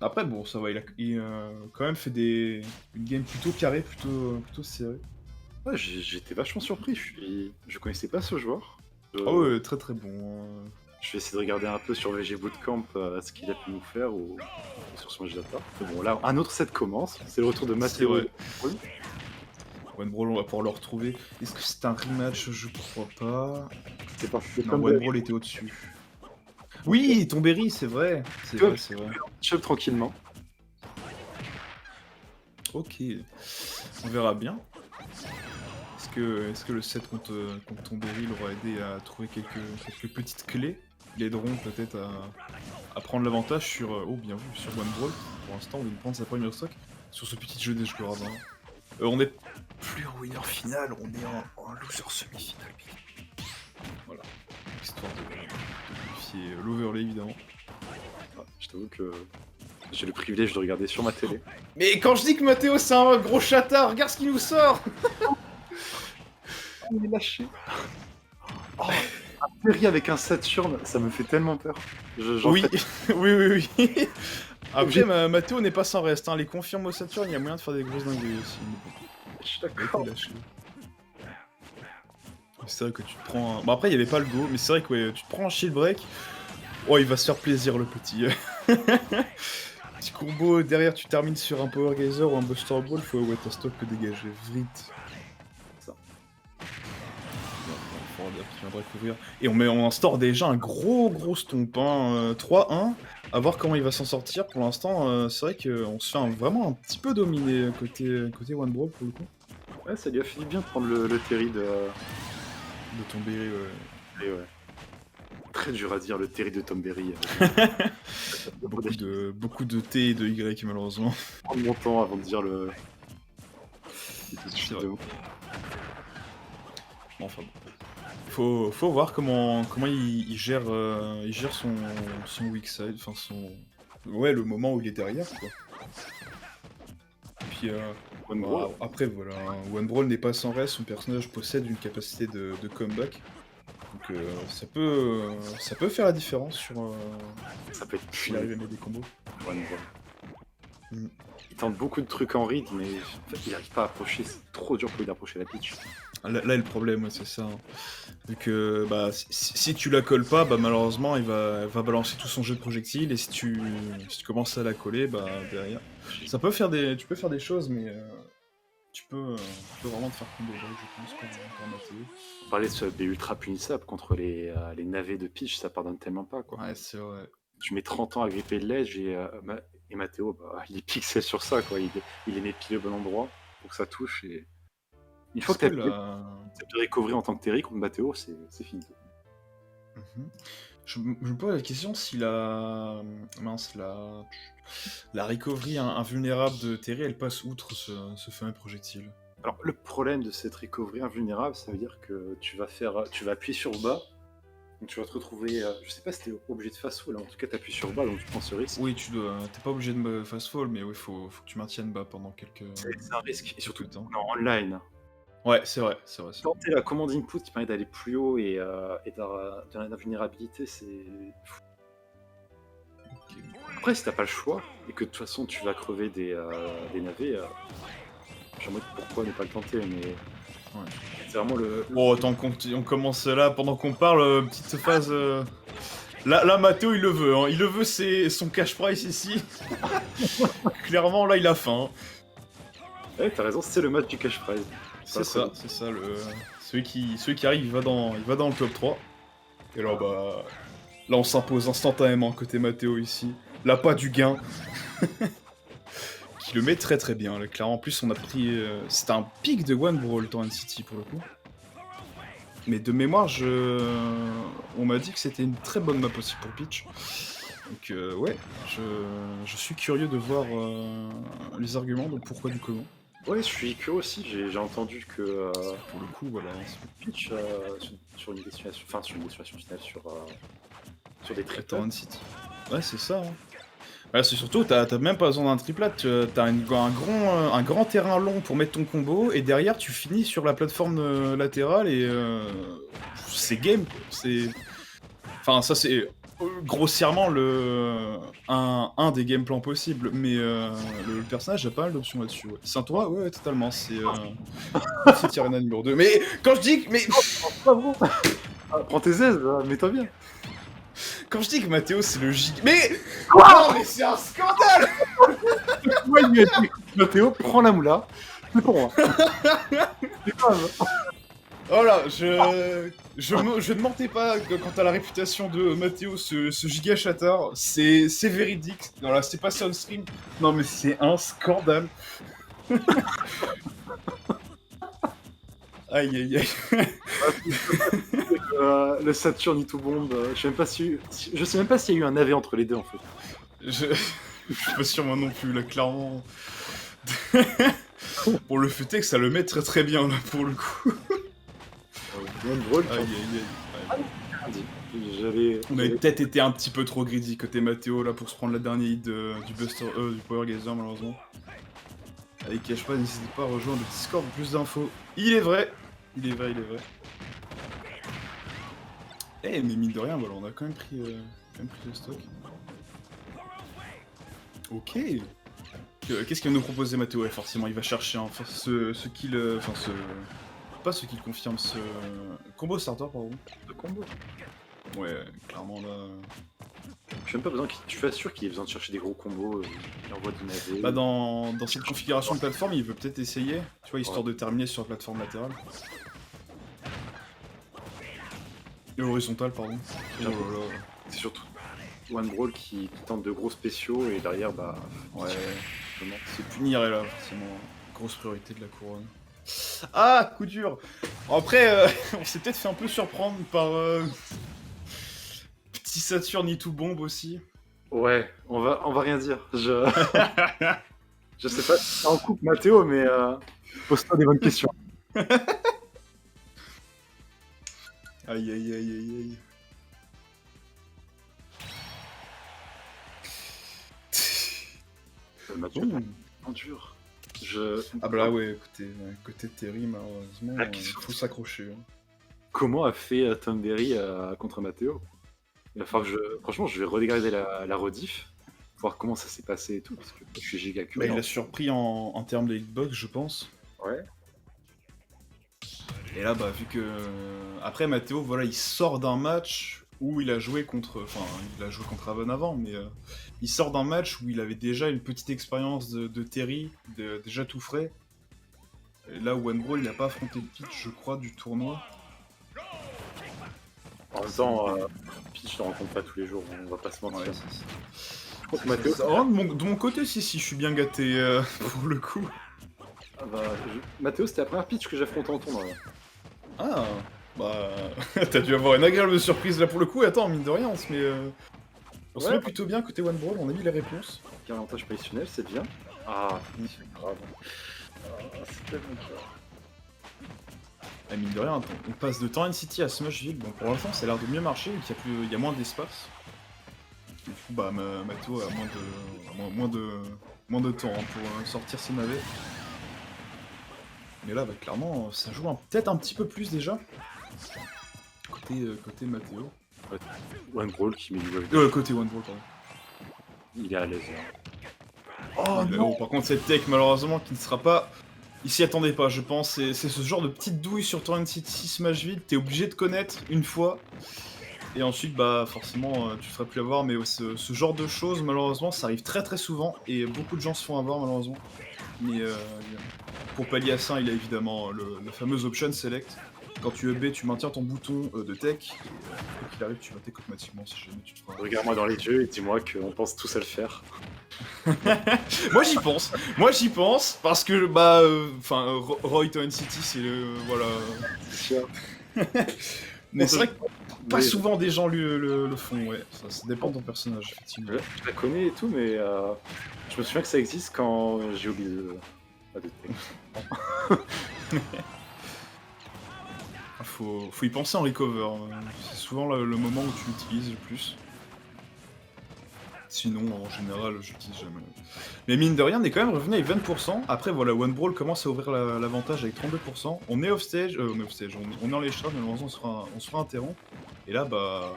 Après bon, ça va, il a quand même fait une game plutôt carrée, plutôt serrée. Ouais, j'étais vachement surpris, je connaissais pas ce joueur. Ah Je ouais, très, très bon, je vais essayer de regarder un peu sur VG Bootcamp, ce qu'il a pu nous faire ou sur son Data. Mais bon, là, un autre set commence, c'est le retour de C'est Matteo. vrai. One Brawl, on va pouvoir le retrouver. Est-ce que c'est un rematch? Je crois pas. C'est parti Non, comme One Brawl était au-dessus. Oui, Tomberry, c'est vrai. C'est vrai, c'est vrai. Chop tranquillement. Ok. On verra bien. Est-ce que le set contre Tomberry l'aura aidé à trouver quelques petites clés qui l'aideront peut-être à prendre l'avantage sur, oh bien vu, sur One Brawl. Pour l'instant, on vient de prendre sa première stock sur ce petit jeu des joueurs avant. On est plus en winner final, on est en loser semi-final. Voilà, histoire de vérifier l'overlay évidemment. Ah, je t'avoue que j'ai le privilège de regarder sur ma télé. Mais quand je dis que Mathéo c'est un gros chatard, regarde ce qu'il nous sort. Il est lâché. Oh, un Perry avec un Saturne, ça me fait tellement peur. Oui, oui. Après, Mathéo n'est pas sans reste, hein. Les confirmes au Saturn, il y a moyen de faire des grosses dingueries aussi. Je suis Il a d'accord. été lâché. C'est vrai que tu te prends un... Bon après il y avait pas le go, mais c'est vrai que ouais, tu te prends un shield break. Oh il va se faire plaisir le petit. Petit combo, derrière tu termines sur un Power Geyser ou un Buster Ball, faut ouais t'as stock que dégager, vite. Ça. Faut dire qu'il viendra couvrir. Et on instaure déjà un gros stomp, hein, 3-1. À voir comment il va s'en sortir. Pour l'instant, c'est vrai qu'on se fait vraiment un petit peu dominer côté One Brawl pour le coup. Ouais, ça lui a fait du bien de prendre le Terry de tomber. et ouais. Très dur à dire le Terry de Tom Berry. Beaucoup de T et de Y malheureusement. Prendre mon temps avant de dire le. C'est vrai. Enfin bon. Faut voir comment il gère son weak side, enfin son. Ouais, le moment où il est derrière quoi. Puis One Brawl. après voilà, One Brawl n'est pas sans reste, son personnage possède une capacité de comeback. Donc ça peut faire la différence sur Ça peut être s'il arrive à mettre des combos. One Brawl. Il tente beaucoup de trucs en read, mais il n'arrive pas à approcher, c'est trop dur pour lui d'approcher la pitch. Là le problème, ouais, c'est ça. Hein. Donc bah, si tu la colles pas, bah, malheureusement il va balancer tout son jeu de projectiles et si tu commences à la coller, bah derrière. Tu peux faire des choses, mais tu peux vraiment te faire combo break, je pense, par Mathéo. On parlait de ce B ultra punissable contre les navets de pitch, ça pardonne tellement pas quoi. Ouais, c'est vrai. Tu mets 30 ans à gripper le ledge et Mathéo, bah, il est pixel sur ça quoi. Il les met pile au bon endroit pour que ça touche et. Une fois que tu as pu recovery en tant que Terry contre Mathéo, c'est fini. Je me pose la question si la recovery invulnérable de Terry, elle passe outre ce fameux projectile. Alors le problème de cette recovery invulnérable, ça veut dire que tu vas appuyer sur bas, donc tu vas te retrouver, je sais pas si t'es obligé de fast fall, en tout cas t'appuies sur bas, donc tu prends ce risque. Oui, t'es pas obligé de fast fall, mais oui, faut que tu maintiennes bas pendant quelques. C'est un risque, et surtout temps. en online. Ouais, c'est vrai. Tenter la commande input qui permet d'aller plus haut et d'avoir de la vulnérabilité, c'est. Après, si t'as pas le choix, et que de toute façon tu vas crever des navets, j'aimerais pourquoi ne pas le tenter, mais. Ouais. C'est vraiment le. Bon, attends, on commence là, pendant qu'on parle, petite phase. Là, Mathéo, il le veut, hein. Il le veut, c'est son cash price ici. Clairement, là, il a faim. Ouais, t'as raison, c'est le match du cash prize. C'est ça, celui qui arrive, il va dans le top 3. Et là, bah... Là, on s'impose instantanément côté Mathéo ici. Là, pas du gain. Qui le met très très bien, là. Clairement, en plus, on a pris... C'était un pic de One Brawl, Torrent City, pour le coup. Mais de mémoire, on m'a dit que c'était une très bonne map aussi pour Peach. Donc ouais, je suis curieux de voir les arguments, donc pourquoi du comment. Ouais, je suis curieux aussi, j'ai entendu que pour le coup, voilà. Peach sur une destination, enfin sur une destination finale, sur des triplats. Torrent City. Ouais, c'est ça. Hein. Ouais, c'est surtout, t'as même pas besoin d'un triplat, t'as un grand terrain long pour mettre ton combo, et derrière tu finis sur la plateforme latérale, et c'est game, quoi. Enfin, ça c'est grossièrement un des game plans possibles, mais le personnage a pas mal d'options là-dessus. Ouais. Saint-Toi, ouais, totalement. C'est Tyrena numéro 2. Mais quand je dis que. Mais... Pas bon. Prends tes aises, mets-toi bien. Quand je dis que Mathéo c'est le giga. Mais. Non, mais c'est un scandale. Moi, il lui a dit Mathéo, prends la moula. C'est pour moi. C'est grave. Voilà, je ne mentais pas quant à la réputation de Mathéo, ce giga chatard. C'est véridique. Non, là, c'est passé on stream. Non, mais c'est un scandale. Aïe, aïe, aïe. Le Saturn It Bomb, je sais même pas s'il y a eu un AV entre les deux en fait. Je suis pas sûr moi non plus, là, clairement. Bon, le fait est que ça le met très très bien, là, pour le coup. Drôle, Aïe, aïe, aïe. On avait peut-être été un petit peu trop greedy côté Mathéo, là, pour se prendre la dernière hit du Buster, du Power Gazer, malheureusement. Allez, cache pas, n'hésitez pas à rejoindre le Discord pour plus d'infos. Il est vrai. Il est vrai. Eh, mais mine de rien, voilà, on a quand même pris le stock. Ok. Qu'est-ce qu'il va nous proposer, Mathéo? Ouais, forcément, il va chercher ce kill... Pas ce kill confirme, ce... Combo starter, pardon. De combo. Ouais, clairement, là... Je suis même pas besoin je suis pas sûr qu'il ait besoin de chercher des gros combos, il envoie du navet. Bah dans cette configuration de plateforme, il veut peut-être essayer, tu vois, histoire de terminer sur la plateforme latérale. Et horizontale, pardon. Oh là là. C'est surtout One Brawl qui tente de gros spéciaux et derrière, bah... Ouais, c'est punir et là, forcément, grosse priorité de la couronne. Ah, coup dur. Après, on s'est peut-être fait un peu surprendre par... Petit Saturn It Bomb aussi. Ouais, on va rien dire. Je sais pas si ça en coupe Mathéo, mais pose-toi des bonnes questions. Aïe aïe aïe aïe aïe. Mathieu, c'est dur. Ah bah là ouais, côté Terry, malheureusement, il faut s'accrocher. Hein. Comment a fait Tom Berry contre Mathéo? Il va falloir que franchement, je vais regarder la rediff, voir comment ça s'est passé et tout, parce que je suis giga curieux. Bah, il a surpris en termes de hitbox, je pense. Ouais. Et là, bah, vu que... Après, Mathéo, voilà, il sort d'un match où il a joué contre... Enfin, il a joué contre Haven avant, mais il sort d'un match où il avait déjà une petite expérience de Terry, déjà tout frais. Et là, One Brawl, il n'a pas affronté le pitch, je crois, du tournoi. En même temps, Peach ne rencontre pas tous les jours, on va pas se mentir. Je crois que Mathéo... de mon côté, si, je suis bien gâté, pour le coup. Ah bah, Mathéo, c'était la première Peach que j'affrontais en tournoi. Ah, bah... T'as dû avoir une agréable surprise là pour le coup, et attends, mine de rien, on se met plutôt bien côté One Brawl, on a mis les réponses. Quel avantage positionnel, c'est bien. Ah, c'est grave. C'est tellement grave. Ah, mine de rien, attends, on passe de Torrent City à Smashville, bon pour l'instant ça a l'air de mieux marcher, vu qu'il y a moins d'espace. Du coup bah Mathéo a moins de temps hein, pour sortir ses navets. Mais là bah clairement ça joue peut-être un petit peu plus déjà. Côté Mathéo. One Brawl qui met du côté One Brawl pardon. Il est à l'aise. Oh non. Par contre cette tech malheureusement qui ne sera pas... Il s'y attendait pas, je pense. C'est ce genre de petite douille sur Torrent City Smashville, t'es obligé de connaître une fois. Et ensuite, bah forcément, tu feras plus avoir. Mais ce genre de choses, malheureusement, ça arrive très très souvent. Et beaucoup de gens se font avoir, malheureusement. Mais pour pallier à ça, il y a évidemment la fameuse option select. Quand tu EB, tu maintiens ton bouton de tech. Et quoi qu'il arrive, tu vas tech automatiquement si jamais tu te feras... Regarde-moi dans les yeux et dis-moi qu'on pense tous à le faire. Moi j'y pense, parce que bah, Roy Torrent City c'est le, voilà. C'est sûr. Mais c'est vrai que pas souvent des gens le font, ouais, ça dépend de ton personnage, effectivement. Je la connais et tout, mais je me souviens que ça existe quand j'ai oublié de Faut y penser en recover, c'est souvent le moment où tu l'utilises le plus. Sinon, en général, j'utilise jamais. Mais mine de rien, on est quand même revenu avec 20%. Après, voilà, One Brawl commence à ouvrir l'avantage avec 32%. On est off-stage, on est en les strats, malheureusement, on se fera interrompre. Et là, bah...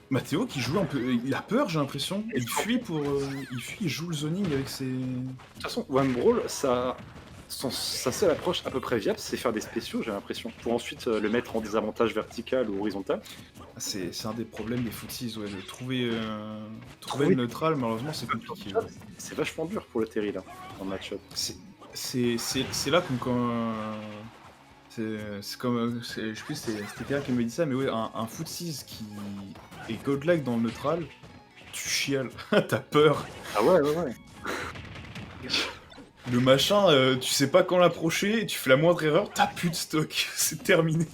Mathéo qui joue un peu. Il a peur, j'ai l'impression. Et Il fuit pour. Il fuit, il joue le zoning avec ses. De toute façon, One Brawl, sa seule approche à peu près viable, c'est faire des spéciaux, j'ai l'impression, pour ensuite le mettre en désavantage vertical ou horizontal. Ah, c'est un des problèmes des footies, ouais, de trouver le neutral, malheureusement c'est compliqué. Ouais. C'est vachement dur pour le Terry là, en match-up. C'est là comme quand. C'est comme. Je sais plus si c'était Terra qui me dit ça, mais ouais, un footies qui est godlike dans le neutral, tu chiales, t'as peur. Ah ouais, ouais, ouais. Le machin, tu sais pas quand l'approcher, tu fais la moindre erreur, t'as plus de stock, c'est terminé.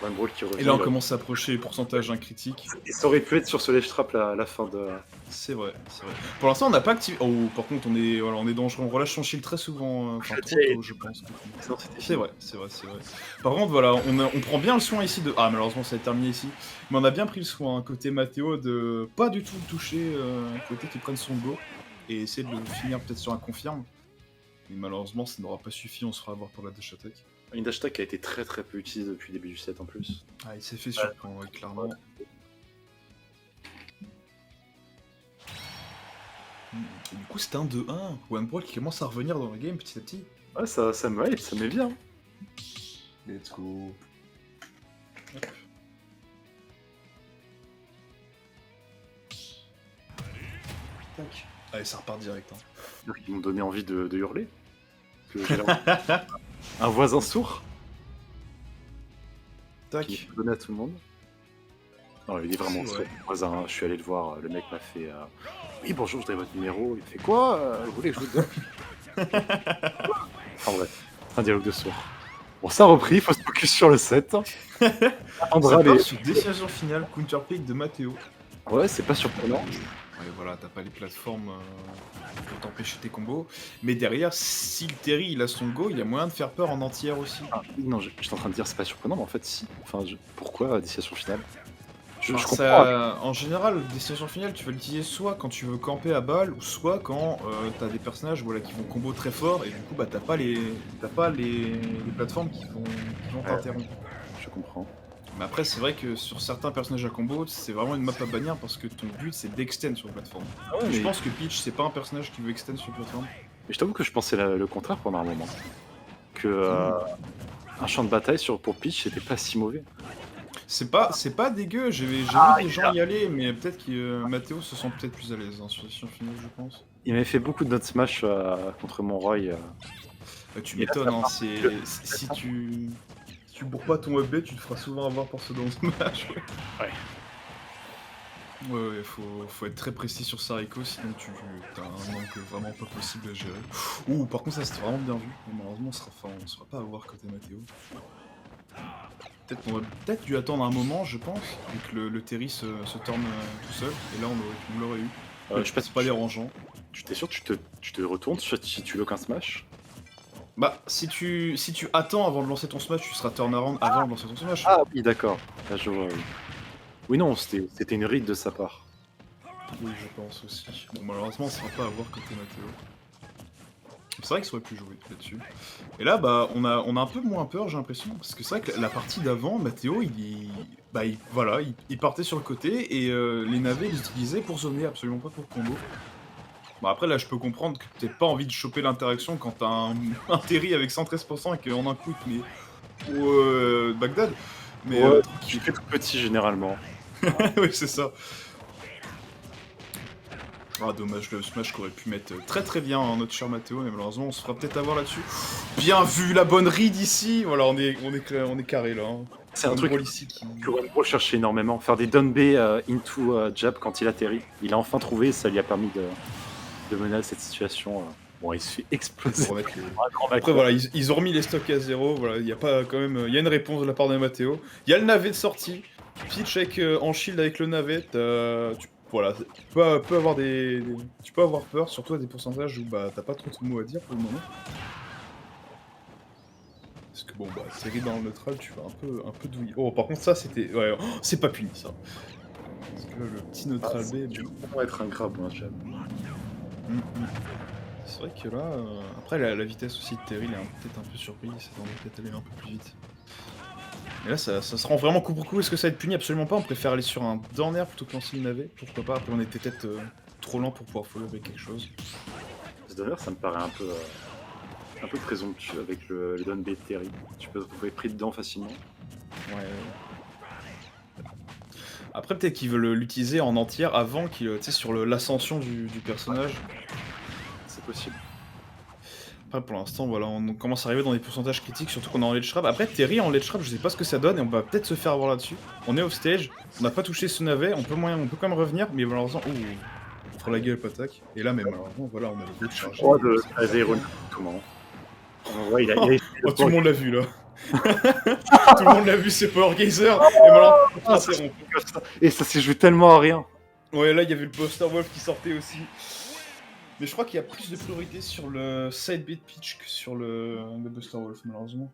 One Brawl qui revient. Et là on commence à approcher les pourcentages critiques. Et ça aurait pu être sur ce ledge trap à la fin de. C'est vrai, c'est vrai. Pour l'instant on n'a pas activé. Oh, par contre on est dangereux, on relâche son shield très souvent, enfin trop tôt je pense. C'est vrai, c'est vrai, c'est vrai. Par contre voilà, on prend bien le soin ici de. Ah malheureusement ça va être terminé ici. Mais on a bien pris le soin, côté Mathéo, de pas du tout le toucher, côté qu'il prenne son go. Et essayer de le finir peut-être sur un confirme. Mais malheureusement ça n'aura pas suffi, on se fera avoir pour la dash attack. Une dash attack qui a été très très peu utilisée depuis le début du set en plus. Ah il s'est fait surprendre, ouais, clairement. Et du coup c'est un 2-1. One Brawl qui commence à revenir dans le game petit à petit. Ouais ça me hype, ça met bien. Let's go. Hop. Tac. Allez ça repart direct. Hein. Ils m'ont donné envie de hurler. Que j'ai un voisin sourd. Tac. Qui peut donner à tout le monde. Non, il est vraiment sourd. Voisin, je suis allé le voir, le mec m'a fait oui bonjour, je voudrais votre numéro. Il fait quoi vous voulez que je vous donne? Enfin bref, un dialogue de sourd. Bon ça a repris, il faut se focus sur le set. Ça part sur décision finale, counterpick de Mathéo. Ouais, c'est pas surprenant. Ouais, voilà, t'as pas les plateformes pour t'empêcher tes combos. Mais derrière, si le Terry il a son go, il y a moyen de faire peur en entière aussi. Ah, non, j'étais en train de dire c'est pas surprenant, mais en fait si. Enfin, pourquoi décision finale? Je comprends. Ça, en général, destination finale, tu vas l'utiliser soit quand tu veux camper à balle, ou soit quand t'as des personnages voilà, qui vont combo très fort, et du coup bah t'as pas les plateformes qui vont t'interrompre. Je comprends. Mais après c'est vrai que sur certains personnages à combo, c'est vraiment une map à bannir parce que ton but c'est d'extend sur la plateforme. Ah ouais, je pense que Peach c'est pas un personnage qui veut extend sur la plateforme. Mais je t'avoue que je pensais le contraire pendant un moment. Que un champ de bataille pour Peach c'était pas si mauvais. C'est pas dégueu, j'ai vu des gens y aller, mais peut-être que Mathéo se sent peut-être plus à l'aise hein, sur la session finale, je pense. Il m'avait fait beaucoup de notes smash contre mon Roy. Tu m'étonnes, hein, si tu bourres pas ton update, tu te feras souvent avoir pour ce dans ce match. Ouais. Ouais, faut être très précis sur Sariko, sinon t'as un manque vraiment pas possible à gérer. Ouh, par contre ça c'était vraiment bien vu, malheureusement on sera pas à voir côté Mathéo. Peut-être qu'on aurait peut-être dû attendre un moment, je pense, et que le Terry se tourne tout seul, et là on l'aurait eu. Je passe pas dérangeant. Tu t'es sûr tu te retournes si tu lock un smash? Bah, si tu attends avant de lancer ton smash, tu seras turnaround avant de lancer ton smash. Ah oui, d'accord. Là, je vois, oui. Oui, non, c'était une ride de sa part. Oui, je pense aussi. Bon, malheureusement, on sera pas à voir côté Mathéo. C'est vrai qu'il aurait pu jouer là-dessus. Et là, bah, on a un peu moins peur, j'ai l'impression. Parce que c'est vrai que la partie d'avant, Mathéo, il partait sur le côté et les navets, ils l'utilisaient pour zoner, absolument pas pour combo. Bon, après, là, je peux comprendre que t'aies pas envie de choper l'interaction quand t'as un Terry avec 113% et qu'en un coup, il te met Bagdad. Mais ouais, je fais tout petit généralement. Oui, c'est ça. Ah, dommage, le smash qu'aurait pu mettre très très bien notre cher Mathéo, mais malheureusement, on se fera peut-être avoir là-dessus. Bien vu, la bonne read ici. Voilà, on est carré là. Hein. C'est un truc ici que One Brawl cherchait énormément. Faire des down B into jab quand il atterrit. Il a enfin trouvé, ça lui a permis de mener à cette situation. Bon, il se fait exploser. Après, voilà, ils ont remis les stocks à zéro. Voilà, il y a pas quand même. Il y a une réponse de la part de Mathéo. Il y a le navet de sortie. Peach en shield avec le navet. Voilà, tu peux avoir peur, surtout à des pourcentages où bah t'as pas trop de mots à dire pour le moment. Parce que bon bah série dans le neutral, tu vas un peu douiller. Oh par contre ça c'était. Ouais, oh, c'est pas puni ça. Parce que là, le petit neutral B. Tu peux être un crabe, moi, jab. C'est vrai que là. Après la vitesse aussi de Terry, il est peut-être un peu surpris, il s'attendait peut-être à aller un peu plus vite. Et là, ça se rend vraiment coup pour coup. Est-ce que ça va être puni? Absolument pas. On préfère aller sur un down air plutôt que lancer une navet. Pourquoi pas? Après, on était peut-être trop lent pour pouvoir follow avec quelque chose. Ce donner, ça me paraît un peu présomptueux avec le down B Terry. Tu peux te retrouver pris dedans facilement. Ouais. Après, peut-être qu'il veut l'utiliser en entière avant qu'il, tu sais, sur l'ascension du personnage. C'est possible. Après, pour l'instant, voilà, on commence à arriver dans des pourcentages critiques, surtout qu'on est en ledge trap. Après, Terry en ledge trap, je sais pas ce que ça donne et on va peut-être se faire avoir là-dessus. On est off stage, on n'a pas touché ce navet, on peut quand même revenir, mais malheureusement, on fera la gueule attaque. Et là, mais malheureusement, voilà, on a le goût de charger. Oh, de Azeron, tout le monde. Ouais, Oh, tout le monde l'a vu là. Tout le monde l'a vu, c'est Power Gazer. Et malheureusement, c'est rond. Et ça s'est joué tellement à rien. Ouais, là, il y avait le Buster Wolf qui sortait aussi. Mais je crois qu'il y a plus de priorité sur le side beat pitch que sur le Buster Wolf, malheureusement.